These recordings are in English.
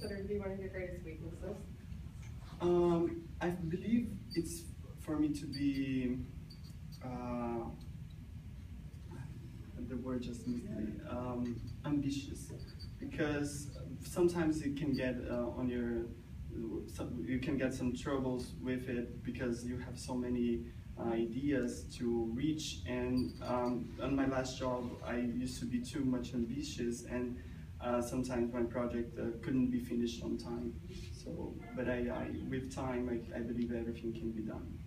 consider to be one of your greatest weaknesses? I believe it's for me to be, the word just missed me, ambitious, because sometimes it can get you can get some troubles with it because you have so many ideas to reach, and on my last job I used to be too much ambitious, and sometimes my project couldn't be finished on time. So, but with time, I believe everything can be done.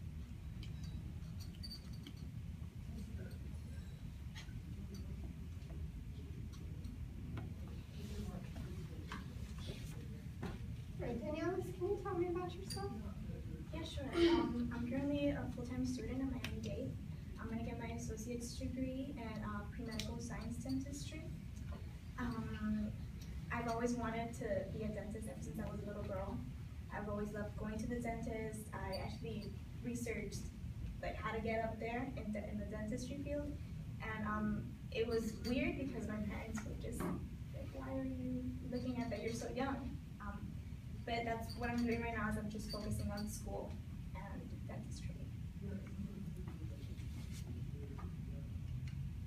Right, Danielle, can you tell me about yourself? Yeah, sure. I'm currently a full-time student at Miami Dade. I'm going to get my associate's degree in pre-medical science dentistry. I've always wanted to be a dentist ever since I was a little girl. I've always loved going to the dentist. I actually researched like how to get up there in the dentistry field, and it was weird because my parents were just like, "Why are you looking at that? You're so young." But that's what I'm doing right now is I'm just focusing on school and dentistry.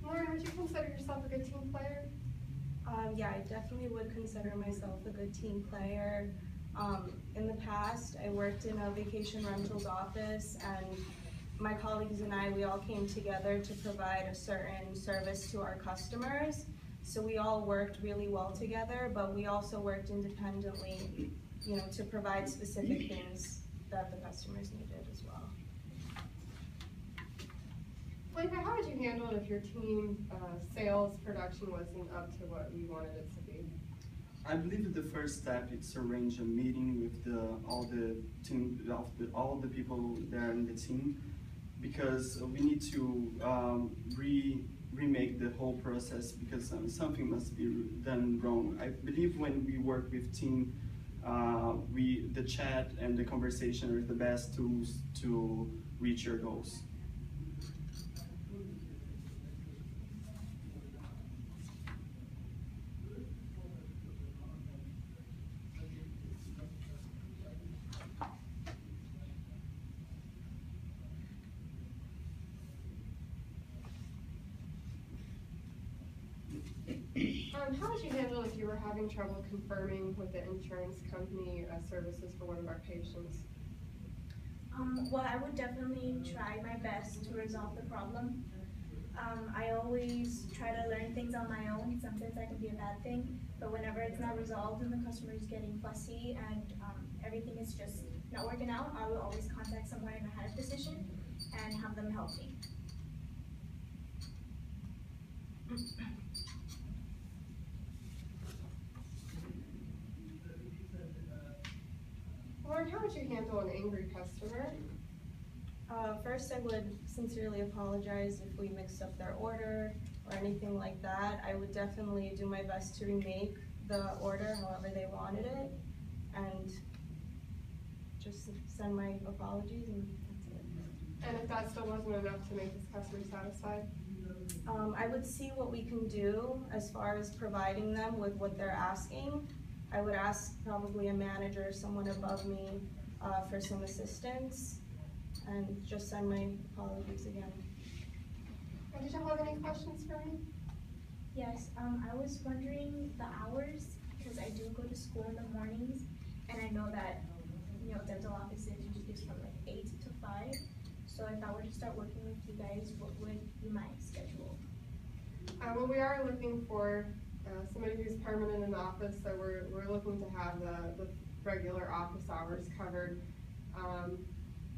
Lauren, would you consider yourself a good team player? Yeah, I definitely would consider myself a good team player. In the past, I worked in a vacation rentals office, and my colleagues and I, we all came together to provide a certain service to our customers. So we all worked really well together, but we also worked independently, to provide specific things that the customers needed as well. Blake, how would you handle it if your team sales production wasn't up to what we wanted it to be? I believe the first step is to arrange a meeting with all the people there in the team, because we need to remake the whole process, because something must be done wrong. I believe when we work with team, the chat and the conversation are the best tools to reach your goals. How would you handle if you were having trouble confirming with the insurance company services for one of our patients? Well, I would definitely try my best to resolve the problem. I always try to learn things on my own. Sometimes that can be a bad thing, but whenever it's not resolved and the customer is getting fussy and everything is just not working out, I will always contact someone in a higher position and have them help me. Lauren, how would you handle an angry customer? First, I would sincerely apologize if we mixed up their order or anything like that. I would definitely do my best to remake the order however they wanted it, and just send my apologies, and that's it. And if that still wasn't enough to make this customer satisfied? I would see what we can do as far as providing them with what they're asking. I would ask probably a manager or someone above me for some assistance, and just send my apologies again. Did you have any questions for me? Yes, I was wondering the hours, because I do go to school in the mornings, and I know that dental offices is from like 8 to 5. So if I were to start working with you guys, what would be my schedule? Well, we are looking for somebody who's permanent in the office, so we're looking to have the regular office hours covered.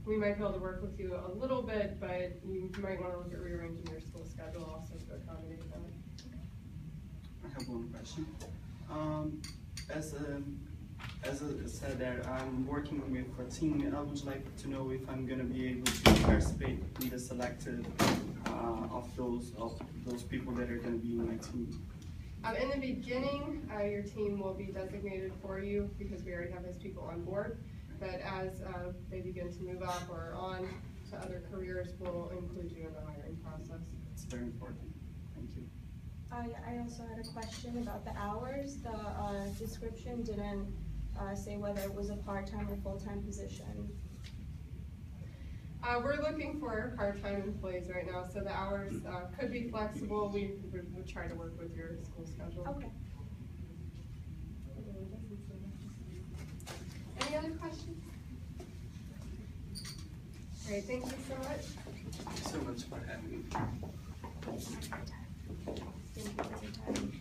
We might be able to work with you a little bit, but you might want to look at rearranging your school schedule also to accommodate that. I have one question. As I said there, I'm working with a team, and I would like to know if I'm going to be able to participate in the selected of those people that are going to be in my team. In the beginning, your team will be designated for you because we already have those people on board. But as they begin to move up or on to other careers, we'll include you in the hiring process. It's very important. Thank you. Yeah, I also had a question about the hours. The description didn't say whether it was a part-time or full-time position? We're looking for part-time employees right now, so the hours, could be flexible. We would try to work with your school schedule. Okay. Any other questions? Great, thank you so much. Thank you so much for having me. Thank you for your time.